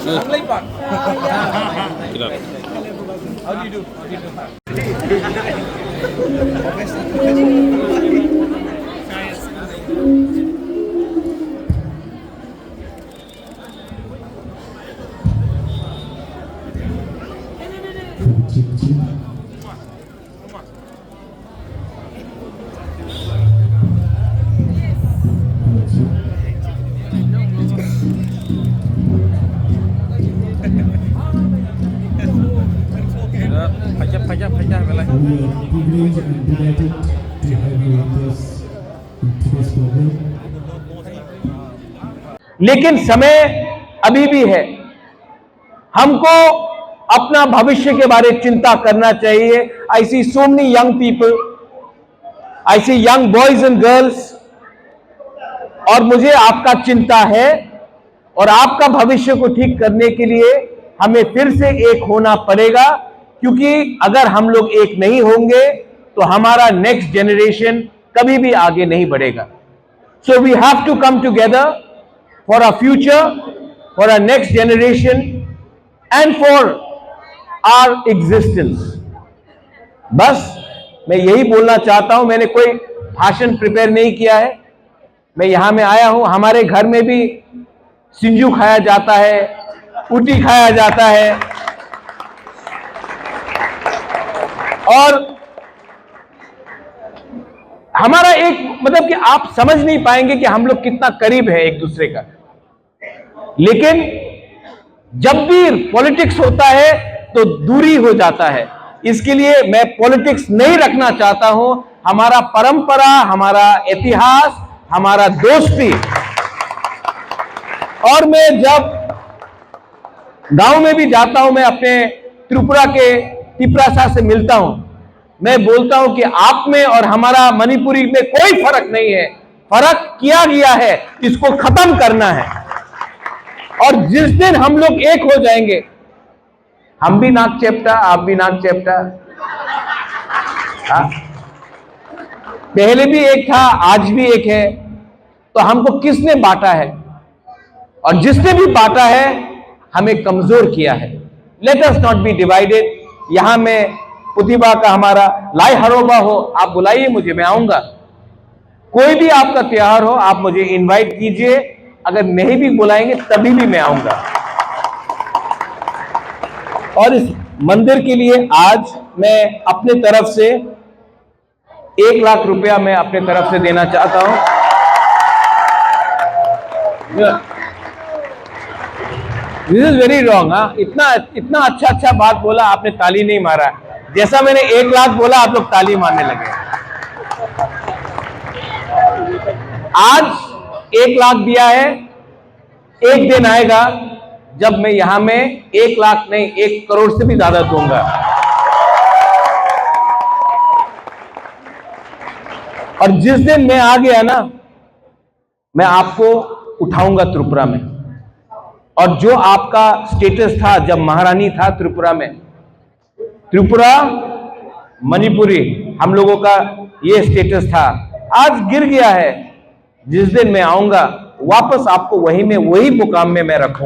Tanglay Park. Tidak. How do you do? How do you do? Pajak belai. We are privileged and delighted to have you in today's program. लेकिन समय अभी भी है। हमको अपना भविष्य के बारे में चिंता करना चाहिए। I see so many young people, I see young boys and girls, और मुझे आपका चिंता है। और आपका भविष्य को ठीक करने के लिए हमें फिर से एक होना पड़ेगा, क्योंकि अगर हम लोग एक नहीं होंगे तो हमारा नेक्स्ट जनरेशन कभी भी आगे नहीं बढ़ेगा। So we have to come together for our future, for our next generation and for our existence. बस मैं यही बोलना चाहता हूं। मैंने कोई भाषण प्रिपेयर नहीं किया है। मैं यहां में आया हूं। हमारे घर में भी सिंजू खाया जाता है, ऊटी खाया जाता है, और हमारा एक मतलब कि आप समझ नहीं पाएंगे कि हम लोग कितना करीब है एक दूसरे का। लेकिन जब भी पॉलिटिक्स होता है तो दूरी हो जाता है। इसके लिए मैं पॉलिटिक्स नहीं रखना चाहता हूं। हमारा परंपरा, हमारा इतिहास, हमारा दोस्ती। और मैं जब गांव में भी जाता हूं, मैं अपने त्रिपुरा के तिपरासा से मिलता हूं, मैं बोलता हूं कि आप में और हमारा मणिपुरी में कोई फर्क नहीं है। फर्क किया गया है, इसको खत्म करना है। और जिस दिन हम लोग एक हो जाएंगे, हम भी नाक चेपटा, आप भी नाक चेपटा। पहले भी एक था, आज भी एक है। तो हमको किसने बांटा है? और जिसने भी बांटा है हमें कमजोर किया है। Let us not be divided. यहां में प्रतिभा का हमारा लाई हरोबा हो, आप बुलाइए मुझे, मैं आऊंगा। कोई भी आपका त्योहार हो, आप मुझे इनवाइट कीजिए। अगर नहीं भी बुलाएंगे तभी भी मैं आऊंगा। और इस मंदिर के लिए आज मैं अपने तरफ से 1 लाख रुपया मैं अपने तरफ से देना चाहता हूं। This is very wrong. इतना अच्छा बात बोला, आपने ताली नहीं मारा। जैसा मैंने 1 लाख बोला, आप लोग ताली मारने लगे। आज 1 लाख दिया है। एक दिन आएगा जब मैं यहां में 1 लाख नहीं, 1 करोड़ से भी ज्यादा दूंगा। और जिस दिन मैं आ गया ना, मैं आपको उठाऊंगा त्रिपुरा में। और जो आपका स्टेटस था जब महारानी था त्रिपुरा में, त्रिपुरा मणिपुरी हम लोगों का ये स्टेटस था, आज गिर गया है। जिस दिन मैं आऊंगा वापस आपको वही मुकाम में मैं रखूंगा।